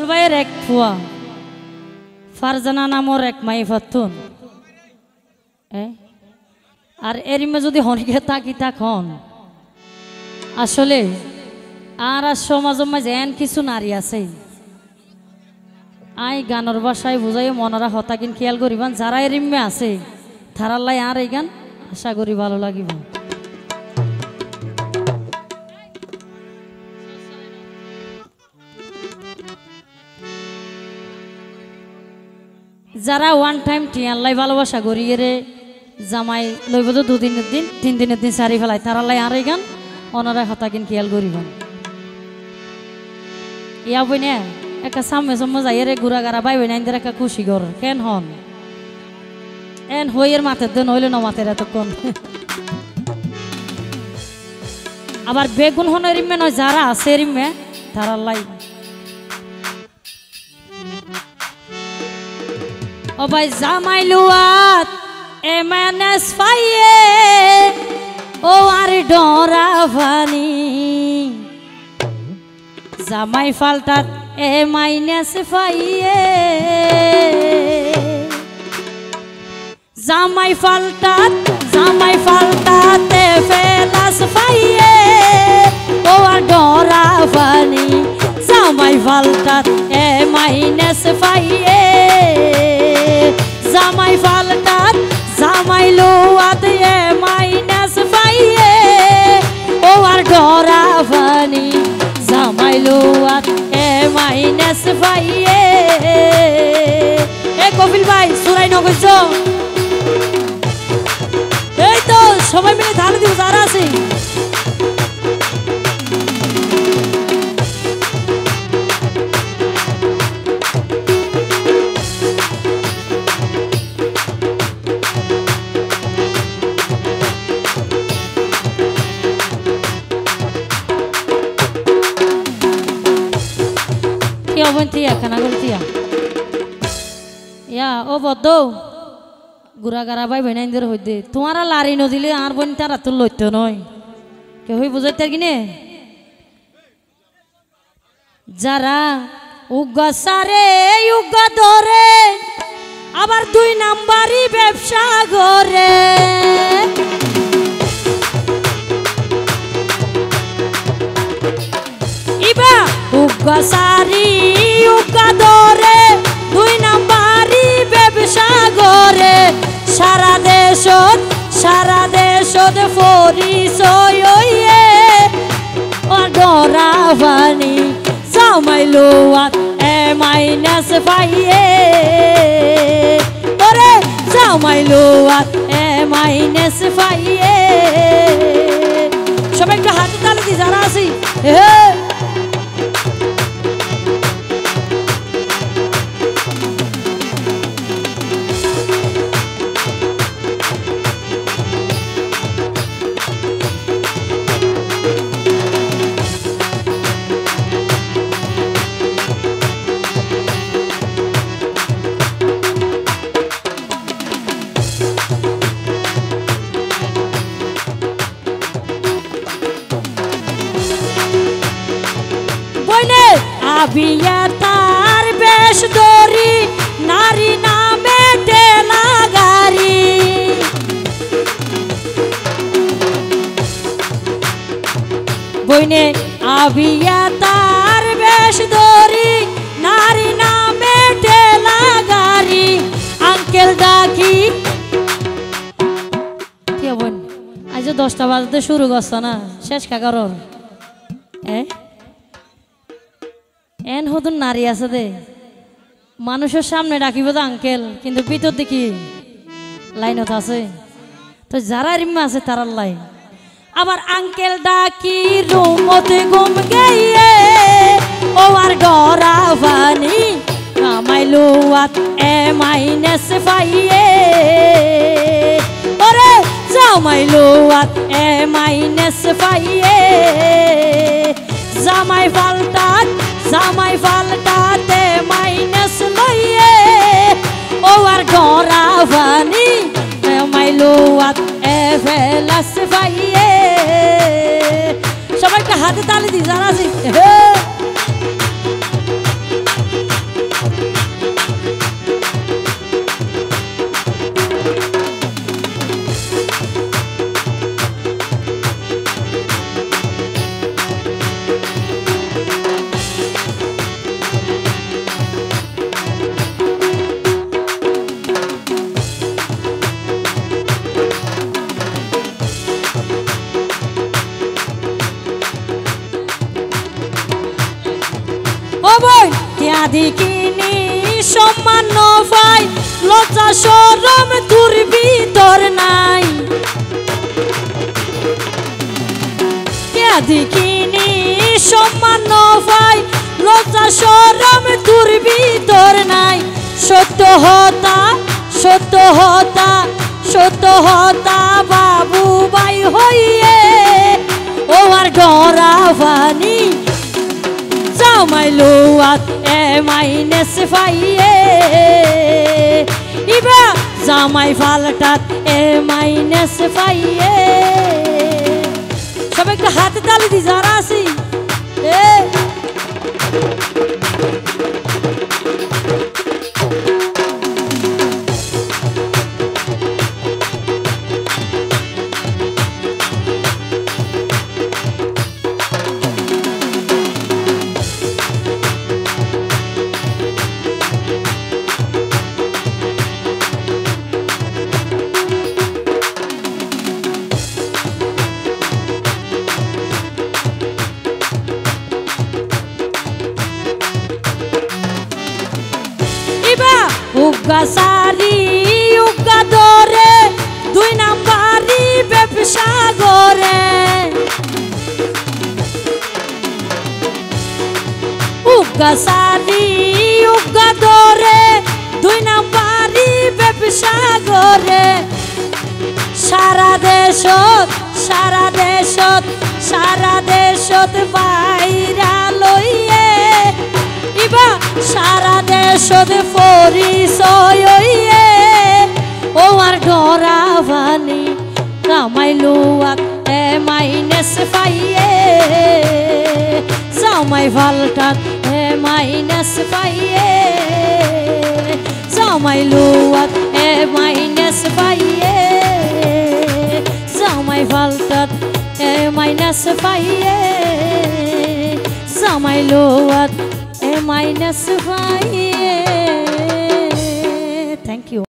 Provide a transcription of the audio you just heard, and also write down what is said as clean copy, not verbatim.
সোহেল ভাইয়ের এক ফুয়া ফারজানা নামর এক মাই ফাতুন আর এরিমে যদি হনিকে তাকি তখন আসলে আর সমাজ মাঝে এন কিছু নারী আছে আই গানের ভাষায় বুঝাই মনারা হতাকিন খেয়াল করিবান যারা এরিমে আছে থারাল্লাই আর এই গান আশা করি ভালো লাগিব যারা ওয়ান টাইম টিয়াল্লাই ভালোবাসা করিয়ে রে জামাই লইব তো দুদিনের দিন 3 দিনের দিন সারি ফেলায় তারালাই আর এই গান অনারা হতাকিন খেয়াল করিবান ইয়া বই না একটা সামনে সামনে যাই রে ঘুরা গারা বাই বই না একটা খুশি কর কেন হন এন হইয়ের মাথার দেন হইলে না মাথার এতক্ষণ আবার বেগুন হন এরিমে নয় যারা আছে এরিমে তারাল্লাই ও ভাই জামাই লুয়াত এমএনএস পাইয়ে ও আর ডরা ফানি জামাই ফালটাত এ মাইনাস পাইয়ে জামাই ফালটাত এ ফেলাস পাইয়ে ও আর ডরা ফানি জামাই ফালটাত এ মাইনাস পাইয়ে জামাই ফালটাত জামাই লুয়াত এ মাইনাস পাইয়ে ও আর ডরা ফানি জামাই লুয়াত এ মাইনাস পাইয়ে এ কপিল ভাই সুরাই নগজ এই তো সবাই মিলে ধান দিব যারা আছে tia kana gultia ya o bodo গুড়া গারা ভাই বেনাইন্দের হইতে তোমারা লারি নদিলে আর বোন তারা তো লইতো নয় কে হই বুঝাইতে কিনে যারা উগা সারে উগা ধরে আবার 2 নাম্বারই ব্যবসা করে ইবা উগা সারি উগা ধরে 2 নাম্বারই ব্যবসা করে সারা দেশত পরিচয় হইয়ে ডরা ফানি জামাই লুয়াত এ মাইনাস পাইয়ে ওরে জামাই লুয়াত এ মাইনাস পাইয়ে সবাই একটু হাতে তালি দি যারা আছি আবিয়া তার বেশ দরি নারী নামে টেলা গাড়ি বইনে আবিয়া তার বেশ দরি নারী নামে টেলা গাড়ি আঙ্কেল ডাকি কি বোন আজ 10টা বাজতে শুরু করছ না শেষ কাগর এন হদুন নারী আছে দে মানুষের সামনে ডাকিব তো আঙ্কেল কিন্তু ভিতর দেখি লাইনত আছে তো যারা রিম্মা আছে তারার লাই আবার আঙ্কেল ডাকি রুমতে ঘুম গিয়ে ও আর ডরা ফানি জামাই লুয়াত এ মাইনাস পাইয়ে ওরে জামাই লুয়াত এ মাইনাস পাইয়ে জামাই ফালটাতে মাইনাস লইয়ে ও আর ডরা ফানি জামাই লুয়াত এ ফেলাস পাইয়ে সবাইকে হাতে তালি দি জানা আছে ও বই টিয়া দিকিনি সম্মান নফাই লজ্জা শরম তোর ভিতর নাই টিয়া দিকিনি সম্মান নফাই লজ্জা শরম তোর ভিতর নাই সত্য হতা সত্য হতা সত্য হতা বাবু ভাই হইয়ে ও আর ডরা ফানি জামাই লুয়াত এ মাইনেস ফাইয়ে ইবা জামাই ফালটাত এ মাইনেস ফাইয়ে সবাই একটু হাতে তালি দি যারা আছি এ উগা সারি উগা দরে দুই নাম্বারি ব্যবসা করে উগা সারি উগা দরে দুই নাম্বারি ব্যবসা করে সারা দেশত সারা দেশত সারা দেশত বাইরা লইয়ে ইবা সারা দেশত পরিচয় হইয়ে ও আর ডরা ভানি জামাই লুয়াত এ মাইনেস পাইয়ে জামাই ফালটাত এ মাইনেস পাইয়ে জামাই লুয়াত এ মাইনেস পাইয়ে জামাই ফালটাত এ মাইনেস পাইয়ে জামাই লুয়াত এ মাইনাস 5 থ্যাংক ইউ